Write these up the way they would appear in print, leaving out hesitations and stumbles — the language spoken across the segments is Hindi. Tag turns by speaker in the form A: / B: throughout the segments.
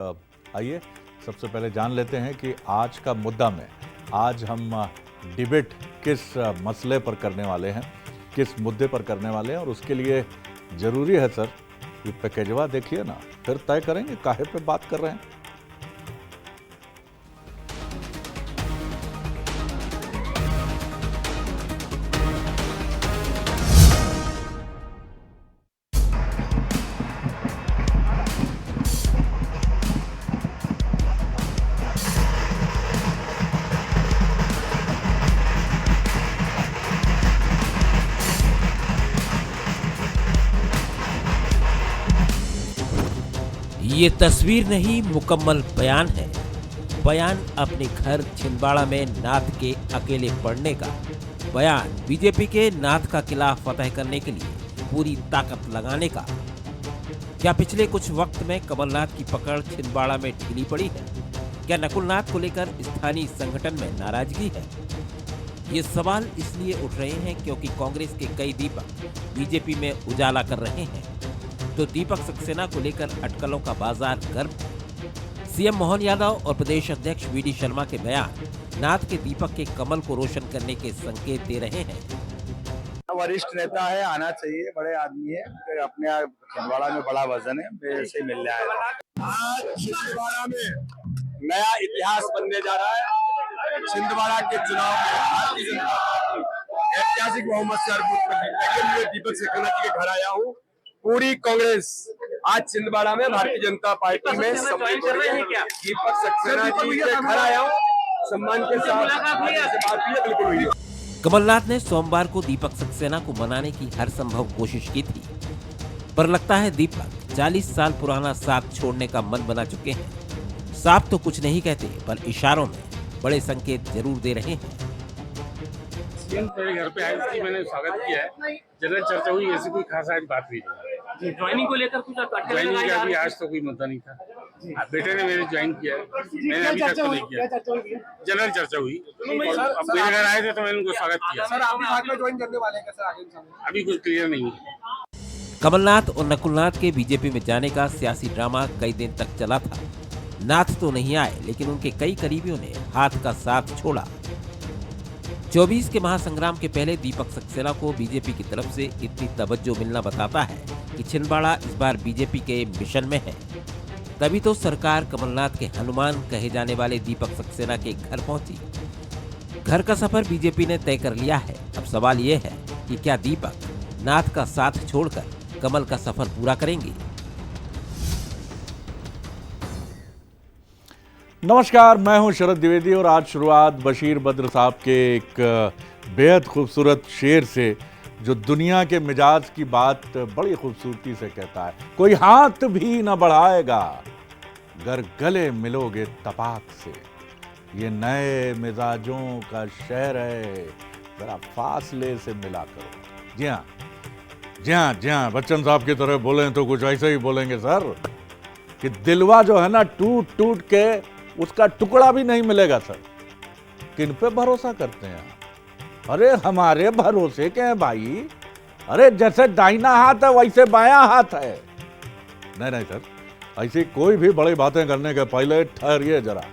A: आइए सबसे पहले जान लेते हैं कि आज का मुद्दा में आज हम डिबेट किस मसले पर करने वाले हैं, किस मुद्दे पर करने वाले हैं। और उसके लिए ज़रूरी है सर ये पैकेजवा देखिए ना, फिर तय करेंगे काहे पे बात कर रहे हैं।
B: ये तस्वीर नहीं, मुकम्मल बयान है। बयान अपने घर छिंदवाड़ा में नाथ के अकेले पड़ने का। बयान बीजेपी के नाथ का किला फतह करने के लिए पूरी ताकत लगाने का। क्या पिछले कुछ वक्त में कमलनाथ की पकड़ छिंदवाड़ा में ढीली पड़ी है? क्या नकुलनाथ को लेकर स्थानीय संगठन में नाराजगी है? ये सवाल इसलिए उठ रहे हैं क्योंकि कांग्रेस के कई दीपक बीजेपी में उजाला कर रहे हैं, तो दीपक सक्सेना को लेकर अटकलों का बाजार गर्म। सीएम मोहन यादव और प्रदेश अध्यक्ष वीडी शर्मा के बयान नाथ के दीपक के कमल को रोशन करने के संकेत दे रहे हैं।
C: वरिष्ठ नेता है, आना चाहिए, बड़े आदमी है, अपने छिंदवाड़ा में बड़ा वजन है, मेरे से मिल जाएगा। आज छिंदवाड़ा में नया इतिहास बनने जा रहा है। छिंदवाड़ा के चुनाव में भारतीय जनता पार्टी ऐतिहासिक बहुमत से दीपक सक्सेना जी के घर आया हूँ। पूरी कांग्रेस आज छिंदवाड़ा में भारतीय जनता पार्टी में सम्मिलित हो रही है। दीपक सक्सेना जी के घर आया हूँ, सम्मान के साथ बात हुई है, बिल्कुल हुई।
B: कमलनाथ ने सोमवार को दीपक सक्सेना को मनाने की हर संभव कोशिश की थी, पर लगता है दीपक 40 साल पुराना साथ छोड़ने का मन बना चुके हैं। साफ तो कुछ नहीं कहते, पर इशारों में बड़े संकेत जरूर दे रहे हैं।
D: सीएम मेरे घर पे आए, इसकी मैंने स्वागत किया है। जनरल चर्चा हुई, ऐसी कोई खास आज बात हुई नहीं।
E: ज्वाइनिंग को लेकर कुछ
D: ज्वाइनिंग का अभी आज तो कोई मुद्दा नहीं था। बेटे ने मेरे ज्वाइन किया है, मैंने अभी तक तो नहीं किया। जनरल चर्चा हुई, अब मेरे घर आए थे तो मैंने उनको स्वागत किया।
E: सर आप साथ में ज्वाइन करने वाले हैं सर आगे?
D: अभी कुछ क्लियर नहीं है।
B: कमलनाथ और नकुलनाथ के बीजेपी में जाने का सियासी ड्रामा कई दिन तक चला था। नाथ तो नहीं आए, लेकिन उनके कई करीबियों ने हाथ का साथ छोड़ा। 24 के महासंग्राम के पहले दीपक सक्सेना को बीजेपी की तरफ से इतनी तवज्जो मिलना बताता है कि छिंदवाड़ा इस बार बीजेपी के मिशन में है। तभी तो सरकार कमलनाथ के हनुमान कहे जाने वाले दीपक सक्सेना के घर पहुंची। घर का सफर बीजेपी ने तय कर लिया है। अब सवाल ये है कि क्या दीपक नाथ का साथ छोड़कर कमल का सफर पूरा करेंगे?
A: नमस्कार, मैं हूं शरद द्विवेदी और आज शुरुआत बशीर बद्र साहब के एक बेहद खूबसूरत शेर से, जो दुनिया के मिजाज की बात बड़ी खूबसूरती से कहता है। कोई हाथ भी न बढ़ाएगा गर गले मिलोगे तपाक से। ये नए मिजाजों का शहर है, जरा फासले से मिला करो। जी हाँ, जी हाँ, जी हाँ, बच्चन साहब की तरह बोलें तो कुछ ऐसे ही बोलेंगे सर, कि दिलवा जो है ना टूट टूट के उसका टुकड़ा भी नहीं मिलेगा सर। किन पे भरोसा करते हैं? अरे हमारे भरोसे के हैं भाई। अरे जैसे दाहिना हाथ है वैसे बायां हाथ है। नहीं नहीं सर, ऐसी कोई भी बड़ी बातें करने के पहले ठहरिए जरा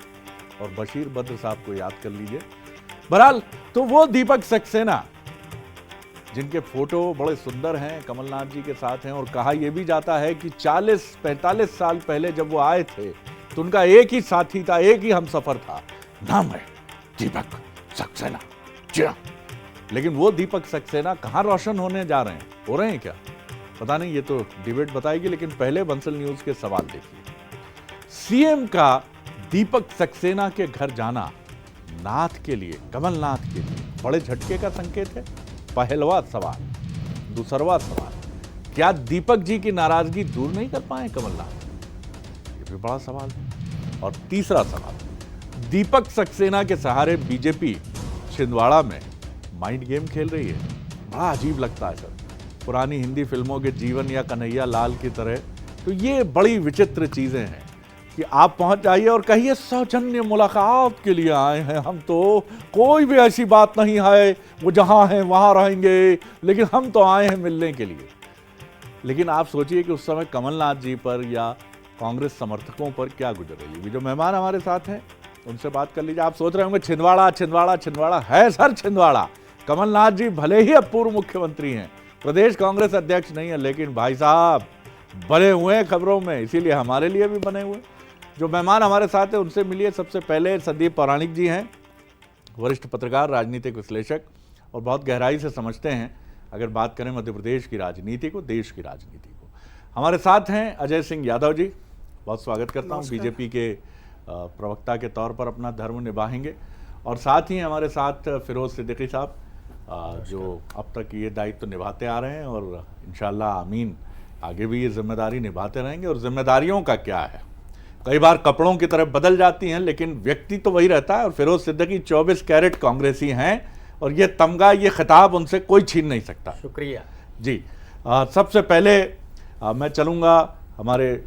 A: और बशीर बद्र साहब को याद कर लीजिए। बहरहाल तो वो दीपक सक्सेना जिनके फोटो बड़े सुंदर हैं, कमलनाथ जी के साथ हैं, और कहा यह भी जाता है कि 40-45 साल पहले जब वो आए थे तो उनका एक ही साथी था, एक ही हमसफर था, नाम है दीपक सक्सेना। जी हाँ, लेकिन वो दीपक सक्सेना कहाँ रोशन होने जा रहे हैं? हो रहे हैं क्या पता नहीं, ये तो डिबेट बताएगी। लेकिन पहले बंसल न्यूज के सवाल देखिए। सीएम का दीपक सक्सेना के घर जाना नाथ के लिए, कमलनाथ के लिए बड़े झटके का संकेत है। पहलवा सवाल। दूसरवा सवाल, क्या दीपक जी की नाराजगी दूर नहीं कर पाए कमलनाथ? ये भी बड़ा सवाल है। और तीसरा सवाल, दीपक सक्सेना के सहारे बीजेपी छिंदवाड़ा में माइंड गेम खेल रही है। बड़ा अजीब लगता है सर, पुरानी हिंदी फिल्मों के जीवन या कन्हैया लाल की तरह। तो ये बड़ी विचित्र चीजें हैं कि आप पहुंच जाइए और कहिए सौजन्य मुलाकात के लिए आए हैं हम, तो कोई भी ऐसी बात नहीं है, वो जहां हैं वहां रहेंगे, लेकिन हम तो आए हैं मिलने के लिए। लेकिन आप सोचिए कि उस समय कमलनाथ जी पर या कांग्रेस समर्थकों पर क्या गुजर रही है। जो मेहमान हमारे साथ हैं उनसे बात कर लीजिए। आप सोच रहे होंगे छिंदवाड़ा छिंदवाड़ा छिंदवाड़ा है सर, छिंदवाड़ा। कमलनाथ जी भले ही अब पूर्व मुख्यमंत्री हैं, प्रदेश कांग्रेस अध्यक्ष नहीं है, लेकिन भाई साहब बने हुए हैं खबरों में, इसीलिए हमारे लिए भी बने हुए। जो मेहमान हमारे साथ हैं उनसे मिलिए। सबसे पहले संदीप पौराणिक जी हैं, वरिष्ठ पत्रकार, राजनीतिक विश्लेषक और बहुत गहराई से समझते हैं अगर बात करें मध्य प्रदेश की राजनीति को, देश की राजनीति को। हमारे साथ हैं अजय सिंह यादव जी, बहुत स्वागत करता हूं। बीजेपी के प्रवक्ता के तौर पर अपना धर्म निभाएंगे। और साथ ही हमारे साथ फिरोज सिद्दीकी साहब, जो अब तक ये दायित्व निभाते आ रहे हैं और इंशाल्लाह आमीन आगे भी ये जिम्मेदारी निभाते रहेंगे। और जिम्मेदारियों का क्या है, कई बार कपड़ों की तरफ बदल जाती हैं लेकिन व्यक्ति तो वही रहता है। और फिरोज सिद्दीकी 24 कैरेट कांग्रेसी हैं और ये तमगा, ये खिताब उनसे कोई छीन नहीं सकता।
E: शुक्रिया
A: जी। सबसे पहले मैं चलूँगा हमारे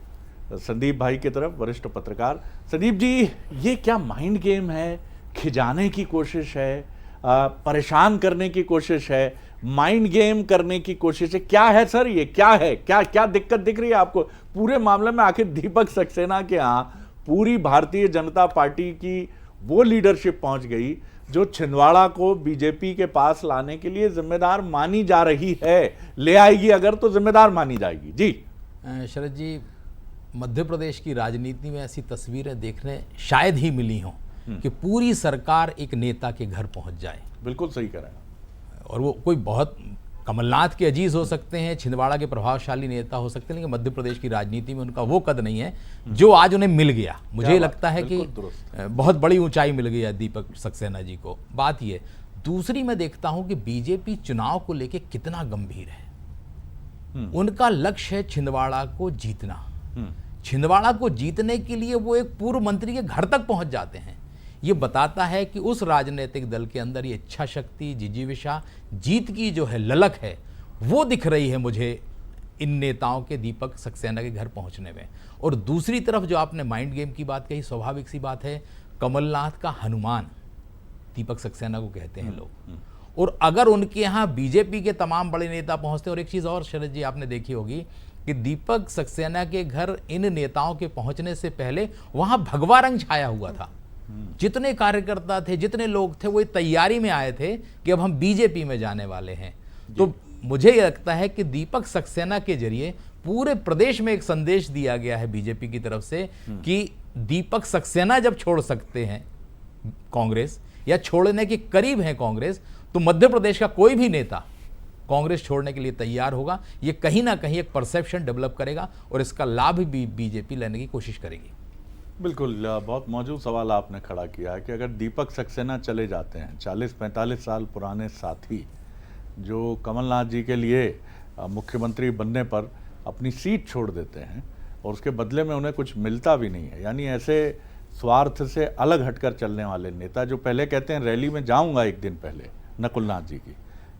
A: संदीप भाई की तरफ, वरिष्ठ पत्रकार। संदीप जी, ये क्या माइंड गेम है, खिजाने की कोशिश है, परेशान करने की कोशिश है, माइंड गेम करने की कोशिश है, क्या है सर ये, क्या है, क्या क्या दिक्कत दिख रही है आपको पूरे मामले में? आखिर दीपक सक्सेना के यहाँ पूरी भारतीय जनता पार्टी की वो लीडरशिप पहुंच गई जो छिंदवाड़ा को बीजेपी के पास लाने के लिए जिम्मेदार मानी जा रही है, ले आएगी अगर तो जिम्मेदार मानी जाएगी। जी
F: शरद जी, मध्य प्रदेश की राजनीति में ऐसी तस्वीरें देखने शायद ही मिली हों कि पूरी सरकार एक नेता के घर पहुंच जाए।
A: बिल्कुल सही कह रहे हैं।
F: और वो कोई बहुत कमलनाथ के अजीज हो सकते हैं, छिंदवाड़ा के प्रभावशाली नेता हो सकते हैं, लेकिन मध्य प्रदेश की राजनीति में उनका वो कद नहीं है जो आज उन्हें मिल गया। मुझे लगता है कि बहुत बड़ी ऊंचाई मिल गई है दीपक सक्सेना जी को। बात ये दूसरी, मैं देखता हूं कि बीजेपी चुनाव को लेकर कितना गंभीर है। उनका लक्ष्य है छिंदवाड़ा को जीतना। छिंदवाड़ा को जीतने के लिए वो एक पूर्व मंत्री के घर तक पहुंच जाते हैं। ये बताता है कि उस राजनीतिक दल के अंदर ये इच्छा शक्ति, जिजीविषा, जीत की जो है ललक है, वो दिख रही है मुझे इन नेताओं के दीपक सक्सेना के घर पहुंचने में। और दूसरी तरफ जो आपने माइंड गेम की बात कही, स्वाभाविक सी बात है, कमलनाथ का हनुमान दीपक सक्सेना को कहते हैं लोग। और अगर उनके यहाँ बीजेपी के तमाम बड़े नेता पहुंचते हैं, और एक चीज़ और शरद जी आपने देखी होगी कि दीपक सक्सेना के घर इन नेताओं के पहुंचने से पहले वहां भगवा रंग छाया हुआ था। जितने कार्यकर्ता थे, जितने लोग थे, वो तैयारी में आए थे कि अब हम बीजेपी में जाने वाले हैं। तो मुझे ये लगता है कि दीपक सक्सेना के जरिए पूरे प्रदेश में एक संदेश दिया गया है बीजेपी की तरफ से कि दीपक सक्सेना जब छोड़ सकते हैं कांग्रेस, या छोड़ने के करीब है कांग्रेस, तो मध्य प्रदेश का कोई भी नेता कांग्रेस छोड़ने के लिए तैयार होगा। ये कहीं ना कहीं एक परसेप्शन डेवलप करेगा और इसका लाभ भी बीजेपी लेने की कोशिश करेगी।
A: बिल्कुल, बहुत मौजूद सवाल आपने खड़ा किया है कि अगर दीपक सक्सेना चले जाते हैं, 40-45 साल पुराने साथी जो कमलनाथ जी के लिए मुख्यमंत्री बनने पर अपनी सीट छोड़ देते हैं और उसके बदले में उन्हें कुछ मिलता भी नहीं है, यानी ऐसे स्वार्थ से अलग हटकर चलने वाले नेता जो पहले कहते हैं रैली में जाऊंगा एक दिन पहले नकुलनाथ जी की,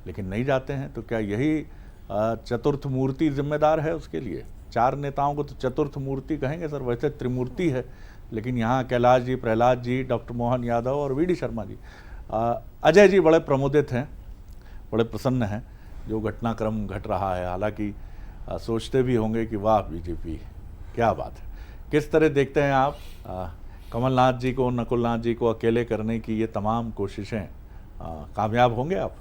A: लेकिन नहीं जाते हैं, तो क्या यही चतुर्थ मूर्ति जिम्मेदार है उसके लिए? 4 नेताओं को तो चतुर्थ मूर्ति कहेंगे सर, वैसे त्रिमूर्ति है, लेकिन यहाँ कैलाश जी, प्रहलाद जी, डॉक्टर मोहन यादव और वीडी शर्मा जी। अजय जी बड़े प्रमुदित हैं, बड़े प्रसन्न हैं जो घटनाक्रम घट रहा है। हालांकि सोचते भी होंगे कि वाह बीजेपी, क्या बात है। किस तरह देखते हैं आप कमलनाथ जी को, नकुलनाथ जी को अकेले करने की ये तमाम कोशिशें, कामयाब होंगे आप?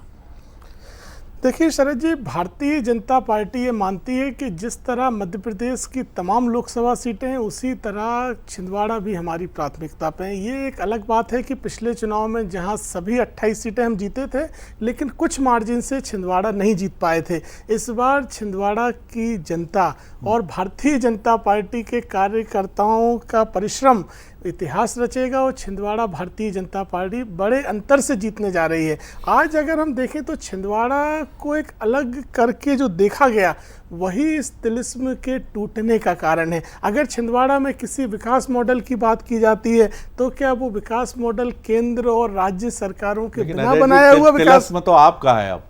G: देखिए शरद जी, भारतीय जनता पार्टी ये मानती है कि जिस तरह मध्य प्रदेश की तमाम लोकसभा सीटें हैं उसी तरह छिंदवाड़ा भी हमारी प्राथमिकता पे है। ये एक अलग बात है कि पिछले चुनाव में जहां सभी 28 सीटें हम जीते थे, लेकिन कुछ मार्जिन से छिंदवाड़ा नहीं जीत पाए थे। इस बार छिंदवाड़ा की जनता और भारतीय जनता पार्टी के कार्यकर्ताओं का परिश्रम इतिहास रचेगा और छिंदवाड़ा भारतीय जनता पार्टी बड़े अंतर से जीतने जा रही है। आज अगर हम देखें तो छिंदवाड़ा को एक अलग करके जो देखा गया वही इस तिलिस्म के टूटने का कारण है। अगर छिंदवाड़ा में किसी विकास मॉडल की बात की जाती है तो क्या वो विकास मॉडल केंद्र और राज्य सरकारों के बिना बनाया हुआ विकास
A: में तो आपका है अब,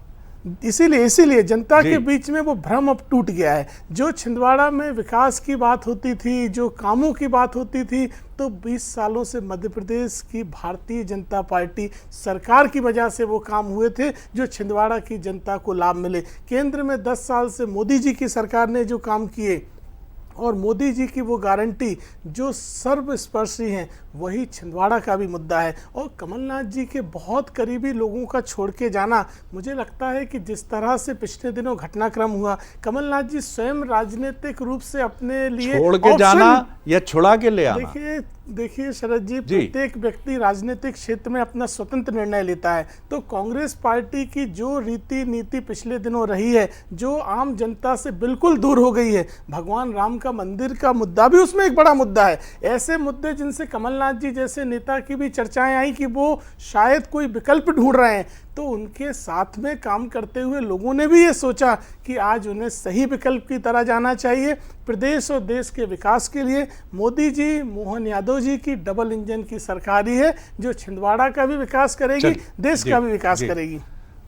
G: इसीलिए जनता के बीच में वो भ्रम अब टूट गया है। जो छिंदवाड़ा में विकास की बात होती थी, जो कामों की बात होती थी, तो 20 सालों से मध्य प्रदेश की भारतीय जनता पार्टी सरकार की वजह से वो काम हुए थे जो छिंदवाड़ा की जनता को लाभ मिले। केंद्र में 10 साल से मोदी जी की सरकार ने जो काम किए और मोदी जी की वो गारंटी जो सर्वस्पर्शी हैं, वही छिंदवाड़ा का भी मुद्दा है। और कमलनाथ जी के बहुत करीबी लोगों का छोड़ के जाना, मुझे लगता है कि जिस तरह से पिछले दिनों घटनाक्रम हुआ, कमलनाथ जी स्वयं राजनीतिक रूप से अपने लिए
A: छोड़ के जाना या छुड़ा के ले आना।
G: देखिए शरद जी, प्रत्येक व्यक्ति राजनीतिक क्षेत्र में अपना स्वतंत्र निर्णय लेता है। तो कांग्रेस पार्टी की जो रीति नीति पिछले दिनों रही है, जो आम जनता से बिल्कुल दूर हो गई है, भगवान राम का मंदिर का मुद्दा भी उसमें एक बड़ा मुद्दा है। ऐसे मुद्दे जिनसे कमलनाथ जी जैसे नेता की भी चर्चाएं आई कि वो शायद कोई विकल्प ढूंढ रहे हैं, तो उनके साथ में काम करते हुए लोगों ने भी ये सोचा कि आज उन्हें सही विकल्प की तरह जाना चाहिए। प्रदेश और देश के विकास के लिए मोदी जी, मोहन यादव जी की डबल इंजन की सरकार ही है, जो छिंदवाड़ा का भी विकास करेगी, देश का भी विकास करेगी।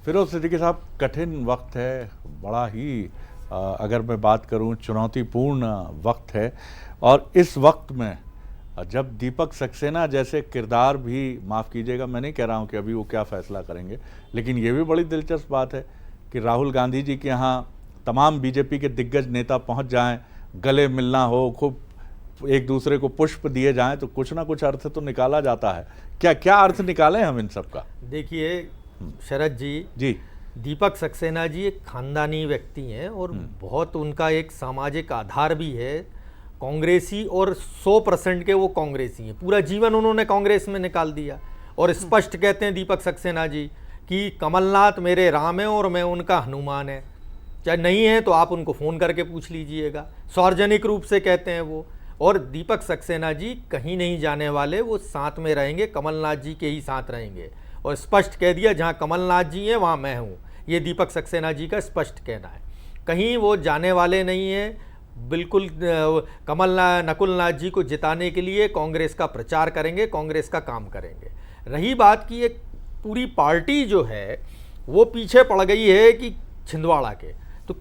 A: फिरोज सिद्दीकी साहब, कठिन वक्त है, बड़ा ही अगर मैं बात करूं चुनौतीपूर्ण वक्त है, और इस वक्त में जब दीपक सक्सेना जैसे किरदार भी, माफ़ कीजिएगा मैं नहीं कह रहा हूं कि अभी वो क्या फैसला करेंगे, लेकिन ये भी बड़ी दिलचस्प बात है कि राहुल गांधी जी के यहाँ तमाम बीजेपी के दिग्गज नेता पहुंच जाएं, गले मिलना हो, खूब एक दूसरे को पुष्प दिए जाएं, तो कुछ ना कुछ अर्थ तो निकाला जाता है। क्या क्या अर्थ निकालें हम इन सब का?
H: देखिए शरद जी, दीपक सक्सेना जी एक खानदानी व्यक्ति हैं और बहुत उनका एक सामाजिक आधार भी है, कांग्रेसी, और 100% के वो कांग्रेसी हैं। पूरा जीवन उन्होंने कांग्रेस में निकाल दिया और स्पष्ट कहते हैं दीपक सक्सेना जी कि कमलनाथ मेरे राम है और मैं उनका हनुमान है। चाहे नहीं है तो आप उनको फ़ोन करके पूछ लीजिएगा, सार्वजनिक रूप से कहते हैं वो। और दीपक सक्सेना जी कहीं नहीं जाने वाले, वो साथ में रहेंगे, कमलनाथ जी के ही साथ रहेंगे। और स्पष्ट कह दिया जहाँ कमलनाथ जी हैं वहाँ मैं हूँ, ये दीपक सक्सेना जी का स्पष्ट कहना है। कहीं वो जाने वाले नहीं हैं, बिल्कुल नकुलनाथ जी को जिताने के लिए कांग्रेस का प्रचार करेंगे, कांग्रेस का काम करेंगे। रही बात की एक पूरी पार्टी जो है वो पीछे पड़ गई है कि छिंदवाड़ा के, तो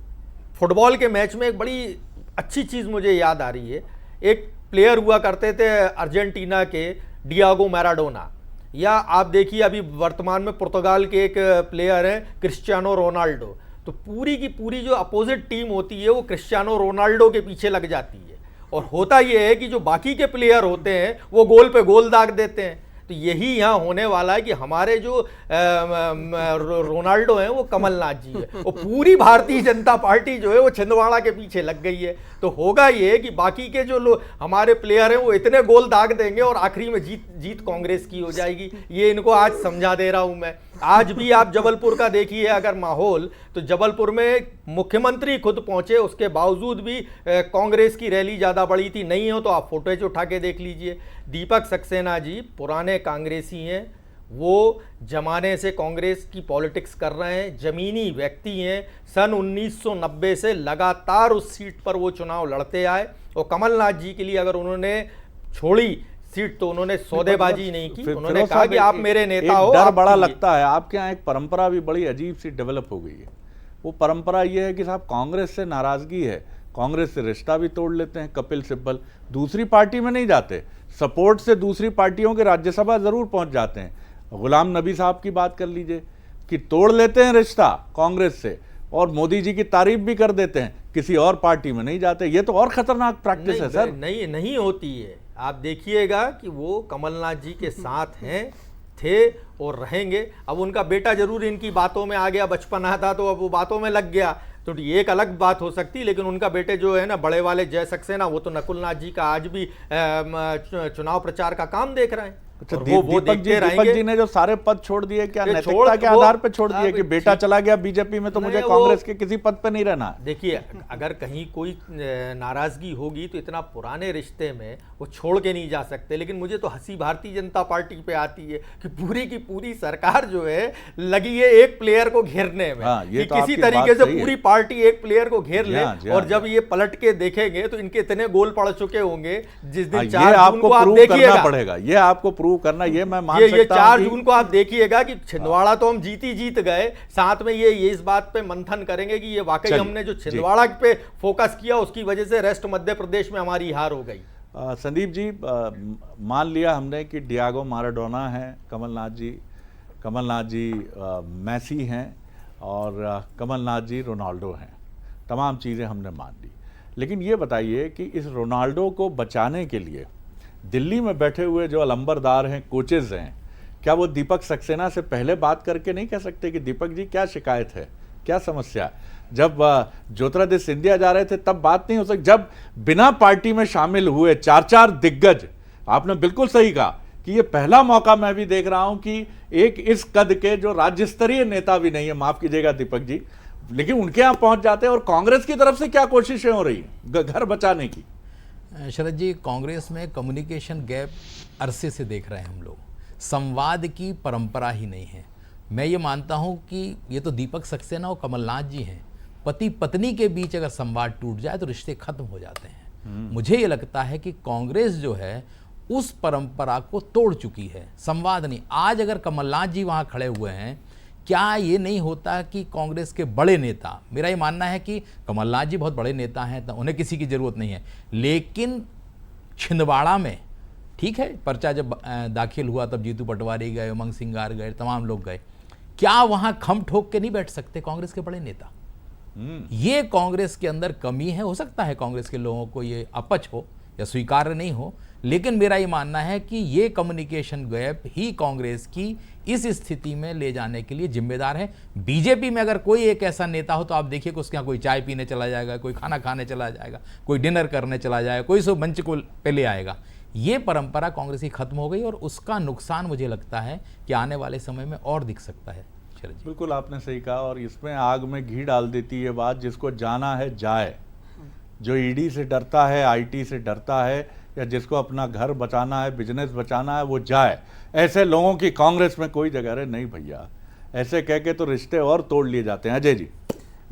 H: फुटबॉल के मैच में एक बड़ी अच्छी चीज़ मुझे याद आ रही है। एक प्लेयर हुआ करते थे अर्जेंटीना के, डियागो मैराडोना, या आप देखिए अभी वर्तमान में पुर्तगाल के एक प्लेयर हैं क्रिस्टियानो रोनाल्डो। तो पूरी की पूरी जो अपोजिट टीम होती है वो क्रिस्टियानो रोनाल्डो के पीछे लग जाती है, और होता ये है कि जो बाकी के प्लेयर होते हैं वो गोल पे गोल दाग देते हैं। तो यही यहाँ होने वाला है कि हमारे जो रोनाल्डो हैं वो कमलनाथ जी है, और पूरी भारतीय जनता पार्टी जो है वो छिंदवाड़ा के पीछे लग गई है। तो होगा ये कि बाकी के जो लोग हमारे प्लेयर हैं वो इतने गोल दाग देंगे और आखिरी में जीत कांग्रेस की हो जाएगी। ये इनको आज समझा दे रहा हूं मैं। आज भी आप जबलपुर का देखिए अगर माहौल, तो जबलपुर में मुख्यमंत्री खुद पहुंचे, उसके बावजूद भी कांग्रेस की रैली ज़्यादा बड़ी थी। नहीं हो तो आप फुटेज उठा के देख लीजिए। दीपक सक्सेना जी पुराने कांग्रेसी हैं, वो जमाने से कांग्रेस की पॉलिटिक्स कर रहे हैं, जमीनी व्यक्ति हैं। सन 1990 से लगातार उस सीट पर वो चुनाव लड़ते आए, और कमलनाथ जी के लिए अगर उन्होंने छोड़ी सीट तो उन्होंने सौदेबाजी नहीं की, उन्होंने कहा कि आप मेरे नेता हो।
A: डर बड़ा लगता है, आपके यहाँ एक परंपरा भी बड़ी अजीब सी डेवलप हो गई है। वो परंपरा ये है कि साहब कांग्रेस से नाराजगी है, कांग्रेस से रिश्ता भी तोड़ लेते हैं कपिल सिब्बल, दूसरी पार्टी में नहीं जाते, सपोर्ट से दूसरी पार्टियों के राज्यसभा जरूर पहुंच जाते हैं। गुलाम नबी साहब की बात कर लीजिए कि तोड़ लेते हैं रिश्ता कांग्रेस से, और मोदी जी की तारीफ भी कर देते हैं, किसी और पार्टी में नहीं जाते। ये तो और खतरनाक प्रैक्टिस है सर।
H: नहीं होती है। आप देखिएगा कि वो कमलनाथ जी के साथ हैं, थे और रहेंगे। अब उनका बेटा जरूर इनकी बातों में आ गया, बचपना था तो अब वो बातों में लग गया, तो ये एक अलग बात हो सकती। लेकिन उनका बेटे जो है ना, बड़े वाले जय सक्सेना, वो तो नकुलनाथ जी का आज भी चुनाव प्रचार का काम देख रहे हैं।
A: अच्छा, दीपक जी ने जो सारे पद छोड़ दिए, क्या नैतिकता के आधार पर छोड़ दिए कि बेटा चला गया बीजेपी में तो मुझे कांग्रेस के किसी पद पे नहीं रहना?
H: देखिए, अगर कहीं कोई नाराजगी होगी तो इतना पुराने रिश्ते में वो छोड़ के नहीं जा सकते। लेकिन मुझे तो हंसी भारतीय जनता पार्टी पे आती है कि पूरी की पूरी सरकार जो है लगी है एक प्लेयर को घेरने में, कि किसी तरीके से पूरी पार्टी एक प्लेयर को घेर ले। और जब ये पलट के देखेंगे तो इनके इतने गोल पड़ चुके होंगे जिस दिन 4 जून को आप देखिएगा,
A: पड़ेगा ये आपको प्रूव करना, ये मैं मान सकता हूं।
H: ये 4 जून को आप देखिएगा कि छिंदवाड़ा तो हम जीत गए, साथ में ये इस बात पे मंथन करेंगे कि ये वाकई हमने जो छिंदवाड़ा पे फोकस किया उसकी वजह से रेस्ट मध्य प्रदेश में हमारी हार हो गई।
A: संदीप जी, मान लिया हमने कि डियागो माराडोना है कमलनाथ जी मैसी हैं और कमलनाथ जी रोनाल्डो हैं, तमाम चीज़ें हमने मान ली, लेकिन ये बताइए कि इस रोनाल्डो को बचाने के लिए दिल्ली में बैठे हुए जो अलंबरदार हैं, कोचेज हैं, क्या वो दीपक सक्सेना से पहले बात करके नहीं कह सकते कि दीपक जी क्या शिकायत है, क्या समस्या है? जब ज्योतिरादित्य सिंधिया जा रहे थे तब बात नहीं हो सकती। जब बिना पार्टी में शामिल हुए 4 दिग्गज, आपने बिल्कुल सही कहा कि ये पहला मौका मैं भी देख रहा हूं कि एक इस कद के जो राज्य स्तरीय नेता भी नहीं है, माफ कीजिएगा दीपक जी, लेकिन उनके यहां पहुंच जाते हैं। और कांग्रेस की तरफ से क्या कोशिशें हो रही हैं घर बचाने की?
F: शरद जी, कांग्रेस में कम्युनिकेशन गैप अरसे से देख रहे हैं हम लोग। संवाद की परंपरा ही नहीं है। मैं ये मानता हूं कि ये तो दीपक सक्सेना और कमलनाथ जी हैं, पति पत्नी के बीच अगर संवाद टूट जाए तो रिश्ते खत्म हो जाते हैं। मुझे ये लगता है कि कांग्रेस जो है उस परंपरा को तोड़ चुकी है, संवाद नहीं। आज अगर कमलनाथ जी वहां खड़े हुए हैं, क्या ये नहीं होता कि कांग्रेस के बड़े नेता, मेरा ये मानना है कि कमलनाथ जी बहुत बड़े नेता हैं, तो उन्हें किसी की जरूरत नहीं है, लेकिन छिंदवाड़ा में ठीक है, पर्चा जब दाखिल हुआ तब जीतू पटवारी गए, उमंग सिंगार गए, तमाम लोग गए, क्या वहां खम ठोक के नहीं बैठ सकते कांग्रेस के बड़े नेता? ये कांग्रेस के अंदर कमी है। हो सकता है कांग्रेस के लोगों को ये अपच हो या स्वीकार्य नहीं हो, लेकिन मेरा ये मानना है कि ये कम्युनिकेशन गैप ही कांग्रेस की इस स्थिति में ले जाने के लिए जिम्मेदार है। बीजेपी में अगर कोई एक ऐसा नेता हो तो आप देखिए कि उसके यहाँ कोई चाय पीने चला जाएगा, कोई खाना खाने चला जाएगा, कोई डिनर करने चला जाएगा, कोई सो मंच को पे ले आएगा। ये परंपरा कांग्रेस की खत्म हो गई और उसका नुकसान मुझे लगता है कि आने वाले समय में और दिख सकता है।
A: बिल्कुल आपने सही कहा, और इसमें आग में घी डाल देती है बात, जिसको जाना है जाए, जो ईडी से डरता है, आईटी से डरता है, या जिसको अपना घर बचाना है, बिजनेस बचाना है, वो जाए। ऐसे लोगों की कांग्रेस में कोई जगह है नहीं भैया, ऐसे कह के तो रिश्ते और तोड़ लिए जाते हैं। अजय जी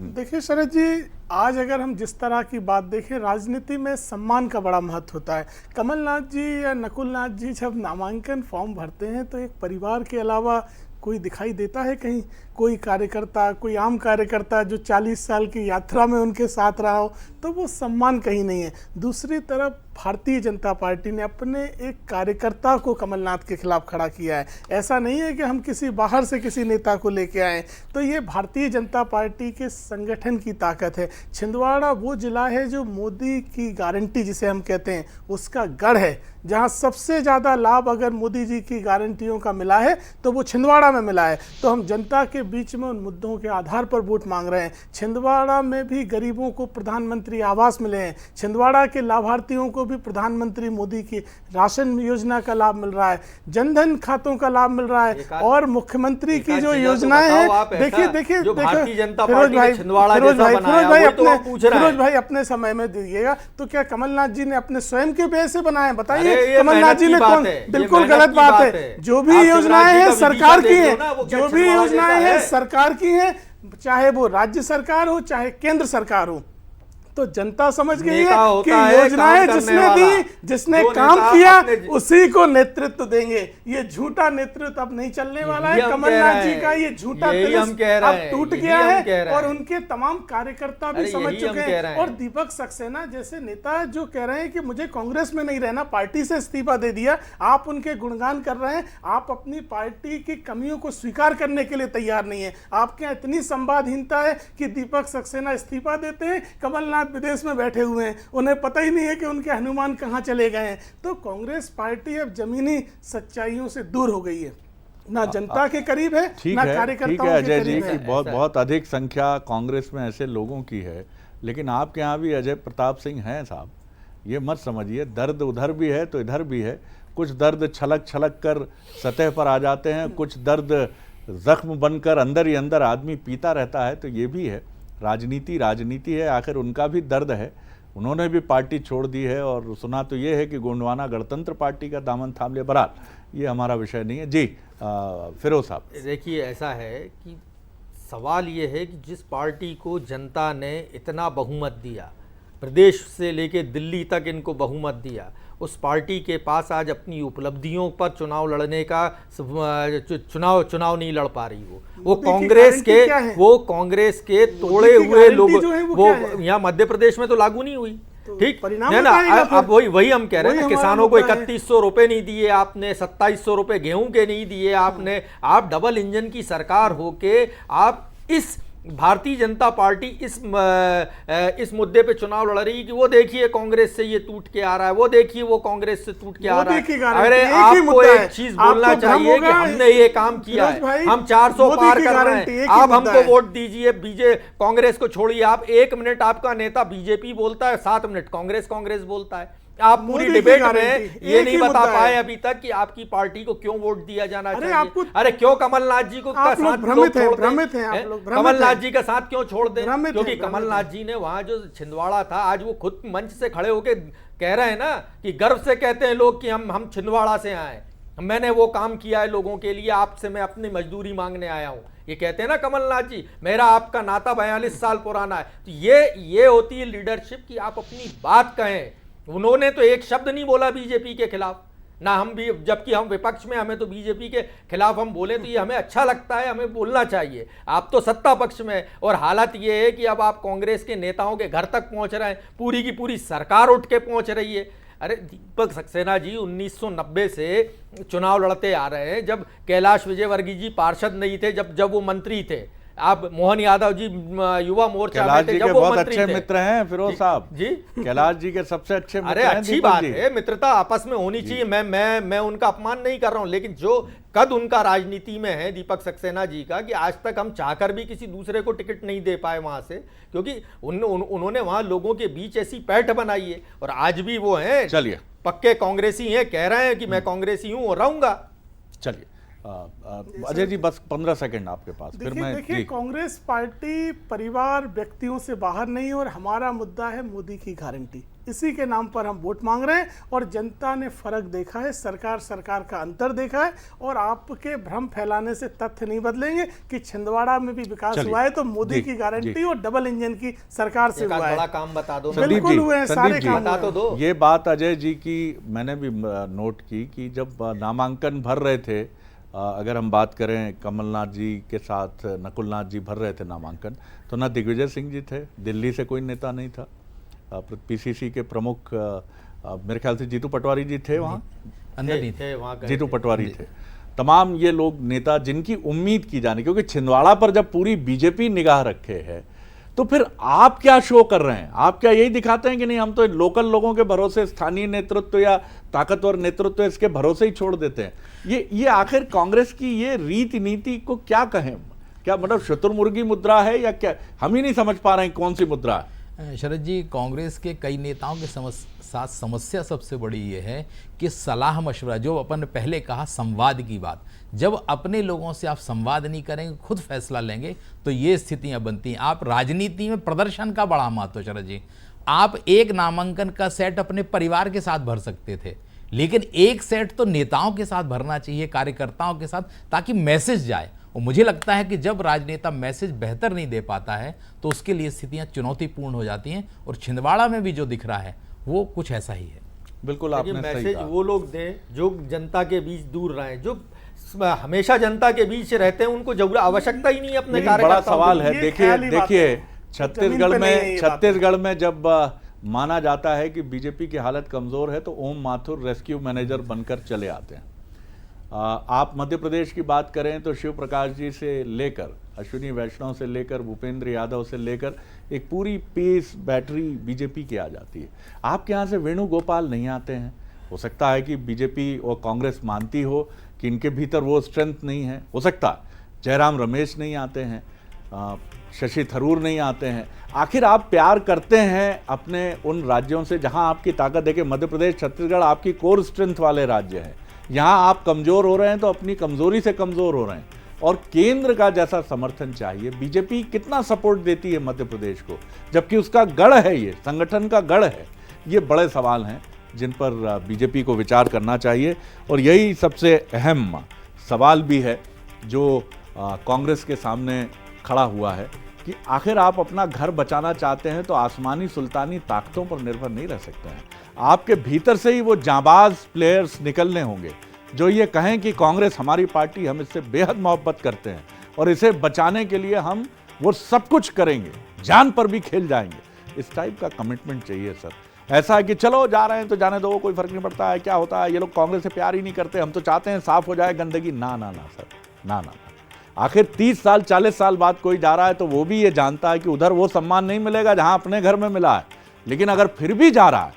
G: देखिए शरद जी, आज अगर हम जिस तरह की बात देखें, राजनीति में सम्मान का बड़ा महत्व होता है। कमलनाथ जी या नकुलनाथ जी जब नामांकन फॉर्म भरते हैं तो एक परिवार के अलावा कोई दिखाई देता है कहीं? कोई कार्यकर्ता, कोई आम कार्यकर्ता जो 40 साल की यात्रा में उनके साथ रहा हो, तो वो सम्मान कहीं नहीं है। दूसरी तरफ भारतीय जनता पार्टी ने अपने एक कार्यकर्ता को कमलनाथ के खिलाफ खड़ा किया है। ऐसा नहीं है कि हम किसी बाहर से किसी नेता को लेके आए, तो ये भारतीय जनता पार्टी के संगठन की ताकत है। छिंदवाड़ा वो जिला है जो मोदी की गारंटी जिसे हम कहते हैं उसका गढ़ है, जहां सबसे ज़्यादा लाभ अगर मोदी जी की गारंटियों का मिला है तो वो छिंदवाड़ा में मिला है। तो हम जनता के बीच में उन मुद्दों के आधार पर वोट मांग रहे हैं। छिंदवाड़ा में भी गरीबों को प्रधानमंत्री आवास मिले हैं, छिंदवाड़ा के लाभार्थियों को भी प्रधानमंत्री मोदी की राशन योजना का लाभ मिल रहा है, जनधन खातों का लाभ मिल रहा है, और मुख्यमंत्री की जो योजनाएं हैं, देखिए फिरोज भाई अपने समय में दीजिएगा। तो क्या कमलनाथ जी ने अपने स्वयं के व्यय से बनाए? बताइए, कमलनाथ जी ने कौन? बिल्कुल गलत बात है। जो भी योजनाएं हैं सरकार की है, जो भी योजनाएं हैं सरकार की है, चाहे वो राज्य सरकार हो चाहे केंद्र सरकार हो। तो जनता समझ गई है कि योजनाएं जिसने दी, जिसने काम किया, उसी को नेतृत्व देंगे। ये झूठा नेतृत्व अब नहीं चलने वाला है। कमलनाथ जी का ये झूठा अब टूट गया है और उनके तमाम कार्यकर्ता भी समझ चुके हैं। और दीपक सक्सेना जैसे नेता जो कह रहे हैं कि मुझे कांग्रेस में नहीं रहना, पार्टी से इस्तीफा दे दिया, आप उनके गुणगान कर रहे हैं, आप अपनी पार्टी की कमियों को स्वीकार करने के लिए तैयार नहीं है। आपके यहाँ इतनी संवादहीनता है कि दीपक सक्सेना इस्तीफा देते हैं, कमलनाथ विदेश में बैठे हुए हैं, उन्हें पता ही नहीं है कि उनके हनुमान कहां चले गए हैं। तो कांग्रेस पार्टी अब जमीनी सच्चाइयों से दूर हो गई है, ना जनता के करीब है, ना कार्यकर्ताओं के करीब है।
A: बहुत अधिक संख्या कांग्रेस में ऐसे लोगों की है, लेकिन आपके यहाँ भी अजय प्रताप सिंह हैं साहब, ये मत समझिए दर्द उधर भी है तो इधर भी है। कुछ दर्द छलक छलक कर सतह पर आ जाते हैं, कुछ दर्द जख्म बनकर अंदर ही अंदर आदमी पीता रहता है। तो ये भी है, राजनीति है, आखिर उनका भी दर्द है, उन्होंने भी पार्टी छोड़ दी है। और सुना तो ये है कि गोंडवाना गणतंत्र पार्टी का दामन थाम लिया। बहरहाल ये हमारा विषय नहीं है। जी फिरोज साहब,
H: देखिए ऐसा है कि सवाल ये है कि जिस पार्टी को जनता ने इतना बहुमत दिया, प्रदेश से लेके दिल्ली तक इनको बहुमत दिया, उस पार्टी के पास आज अपनी उपलब्धियों पर चुनाव लड़ने का चुनाव नहीं लड़ पा रही। वो कांग्रेस के तोड़े हुए लोग, वो यहाँ मध्य प्रदेश में तो लागू नहीं हुई, ठीक है ना। अब वही हम कह रहे हैं, किसानों को 3100 रुपए नहीं दिए आपने, 2700 रुपए गेहूं के नहीं दिए आपने। आप डबल इंजन की सरकार होके आप इस भारतीय जनता पार्टी इस मुद्दे पे चुनाव लड़ रही है कि वो देखिए कांग्रेस से ये टूट के आ रहा है, वो देखिए वो कांग्रेस से टूट के आ रहा है। अरे आपको एक चीज बोलना चाहिए कि हमने ये काम किया है, हम 400 पार कर रहे हैं, आप हमको वोट दीजिए। कांग्रेस को छोड़िए, आप 1 मिनट आपका नेता बीजेपी बोलता है, 7 मिनट कांग्रेस बोलता है। आप पूरी डिबेट में ये नहीं बता पाए अभी तक कि आपकी पार्टी को क्यों वोट दिया जाना चाहिए। अरे क्यों कमलनाथ जी को का साथ
G: भ्रमित हैं आप लोग,
H: कमलनाथ जी का साथ क्यों छोड़ दें? क्योंकि कमलनाथ जी ने वहां जो छिंदवाड़ा था, आज वो खुद मंच से खड़े होके कह रहे हैं ना कि गर्व से कहते हैं लोग कि हम छिंदवाड़ा से आए, मैंने वो काम किया है लोगों के लिए, आपसे मैं अपनी मजदूरी मांगने आया हूं। ये कहते हैं ना कमलनाथ जी, मेरा आपका नाता 42 साल पुराना है। तो ये होती है लीडरशिप कि आप अपनी बात कहें। उन्होंने तो एक शब्द नहीं बोला बीजेपी के खिलाफ, ना हम भी, जबकि हम विपक्ष में, हमें तो बीजेपी के खिलाफ हम बोले तो ये हमें अच्छा लगता है, हमें बोलना चाहिए। आप तो सत्ता पक्ष में, और हालत ये है कि अब आप कांग्रेस के नेताओं के घर तक पहुंच रहे हैं, पूरी की पूरी सरकार उठ के पहुंच रही है। अरे दीपक सक्सेना जी 1990 से चुनाव लड़ते आ रहे हैं, जब कैलाश विजयवर्गीय जी पार्षद नहीं थे, जब वो मंत्री थे। आप मोहन यादव जी युवा मोर्चा में थे, जब वो
A: बहुत
H: मंत्री
A: अच्छे मित्र हैं फिरोज साहब
H: जी।
A: कैलाश जी के सबसे अच्छे मित्र
H: अरे
A: हैं
H: अच्छी
A: दीपक
H: बात
A: जी।
H: है, मित्रता आपस में होनी चाहिए। मैं उनका अपमान नहीं कर रहा हूं, लेकिन जो कद उनका राजनीति में है दीपक सक्सेना जी का, कि आज तक हम चाहकर भी किसी दूसरे को टिकट नहीं दे पाए वहां से, क्योंकि उन्होंने वहां लोगों के बीच ऐसी पैठ बनाई है। और आज भी वो हैं,
A: चलिए
H: पक्के कांग्रेसी हैं, कह रहे हैं कि मैं कांग्रेसी हूं और रहूंगा।
A: चलिए अजय जी बस 15 सेकंड आपके पास, फिर मैं
G: देखिए कांग्रेस पार्टी परिवार व्यक्तियों से बाहर नहीं, और हमारा मुद्दा है मोदी की गारंटी। इसी के नाम पर हम वोट मांग रहे हैं, और जनता ने फर्क देखा है, सरकार का अंतर देखा है। और आपके भ्रम फैलाने से तथ्य नहीं बदलेंगे कि छिंदवाड़ा में भी विकास हुआ है तो मोदी की गारंटी और डबल इंजन की सरकार से हुआ है।
H: बड़ा काम बता दो,
G: बिल्कुल हुए हैं, सारे काम
H: बता तो दो।
A: ये बात अजय जी की मैंने भी नोट की कि जब नामांकन भर रहे थे, अगर हम बात करें कमलनाथ जी के साथ नकुलनाथ जी भर रहे थे नामांकन, तो ना दिग्विजय सिंह जी थे, दिल्ली से कोई नेता नहीं था, पीसीसी के प्रमुख मेरे ख्याल से जीतू पटवारी जी थे वहाँ,
F: अंदर नहीं थे,
A: जीतू पटवारी थे। तमाम ये लोग नेता जिनकी उम्मीद की जानी, क्योंकि छिंदवाड़ा पर जब पूरी बीजेपी निगाह रखे है तो फिर आप क्या शो कर रहे हैं? आप क्या यही दिखाते हैं कि नहीं हम तो लोकल लोगों के भरोसे, स्थानीय नेतृत्व या ताकतवर नेतृत्व इसके भरोसे ही छोड़ देते हैं? ये आखिर कांग्रेस की ये रीति नीति को क्या कहें? क्या मतलब शुतुरमुर्गी मुद्रा है या क्या? हम ही नहीं समझ पा रहे हैं कौन सी मुद्रा है।
F: शरद जी, कांग्रेस के कई नेताओं के साथ समस्या सबसे बड़ी ये है कि सलाह मशवरा, जो अपन ने पहले कहा संवाद की बात, जब अपने लोगों से आप संवाद नहीं करेंगे, खुद फैसला लेंगे, तो ये स्थितियां बनती हैं। आप राजनीति में प्रदर्शन का बड़ा महत्व, शरद जी, आप एक नामांकन का सेट अपने परिवार के साथ भर सकते थे, लेकिन एक सेट तो नेताओं के साथ भरना चाहिए, कार्यकर्ताओं के साथ, ताकि मैसेज जाए। और मुझे लगता है कि जब राजनेता मैसेज बेहतर नहीं दे पाता है तो उसके लिए स्थितियां चुनौतीपूर्ण हो जाती हैं, और छिंदवाड़ा में भी जो दिख रहा है वो कुछ ऐसा ही है।
A: बिल्कुल आपने सही
H: मैसेज
A: कहा।
H: वो लोग दें जो जनता के बीच दूर रहे, जो हमेशा जनता के बीच रहते हैं, उनको जरूर आवश्यकता ही नहीं है अपने
A: बड़ा सवाल है। देखिए छत्तीसगढ़ में जब माना जाता है कि बीजेपी की हालत कमजोर है तो ओम माथुर रेस्क्यू मैनेजर बनकर चले आते हैं। आप मध्य प्रदेश की बात करें तो शिव प्रकाश जी से लेकर अश्विनी वैष्णव से लेकर भूपेंद्र यादव से लेकर एक पूरी पेस बैटरी बीजेपी की आ जाती है। आपके यहाँ से वेणुगोपाल नहीं आते हैं। हो सकता है कि बीजेपी और कांग्रेस मानती हो कि इनके भीतर वो स्ट्रेंथ नहीं है, हो सकता है। जयराम रमेश नहीं आते हैं, शशि थरूर नहीं आते हैं। आखिर आप प्यार करते हैं अपने उन राज्यों से जहां आपकी ताकत, देखिए मध्य प्रदेश छत्तीसगढ़ आपकी कोर स्ट्रेंथ वाले राज्य हैं। यहाँ आप कमज़ोर हो रहे हैं तो अपनी कमज़ोरी से कमज़ोर हो रहे हैं, और केंद्र का जैसा समर्थन चाहिए। बीजेपी कितना सपोर्ट देती है मध्य प्रदेश को, जबकि उसका गढ़ है, ये संगठन का गढ़ है। ये बड़े सवाल हैं जिन पर बीजेपी को विचार करना चाहिए, और यही सबसे अहम सवाल भी है जो कांग्रेस के सामने खड़ा हुआ है कि आखिर आप अपना घर बचाना चाहते हैं तो आसमानी सुल्तानी ताकतों पर निर्भर नहीं रह सकते हैं। आपके भीतर से ही वो जांबाज प्लेयर्स निकलने होंगे जो ये कहें कि कांग्रेस हमारी पार्टी, हम इससे बेहद मोहब्बत करते हैं और इसे बचाने के लिए हम वो सब कुछ करेंगे, जान पर भी खेल जाएंगे। इस टाइप का कमिटमेंट चाहिए सर। ऐसा है कि चलो जा रहे हैं तो जाने दो, कोई फर्क नहीं पड़ता है, क्या होता है, ये लोग कांग्रेस से प्यार ही नहीं करते, हम तो चाहते हैं साफ हो जाए गंदगी। ना ना ना सर, ना ना, आखिर 30 साल 40 साल बाद कोई जा रहा है तो वो भी ये जानता है कि उधर वो सम्मान नहीं मिलेगा जहां अपने घर में मिला है, लेकिन अगर फिर भी जा रहा है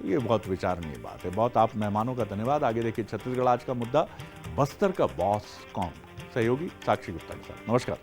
A: तो ये बहुत विचारणीय बात है। बहुत आप मेहमानों का धन्यवाद। आगे देखिए छत्तीसगढ़ आज का मुद्दा, बस्तर का बॉस कौन। सहयोगी साक्षी गुप्ता के साथ। नमस्कार।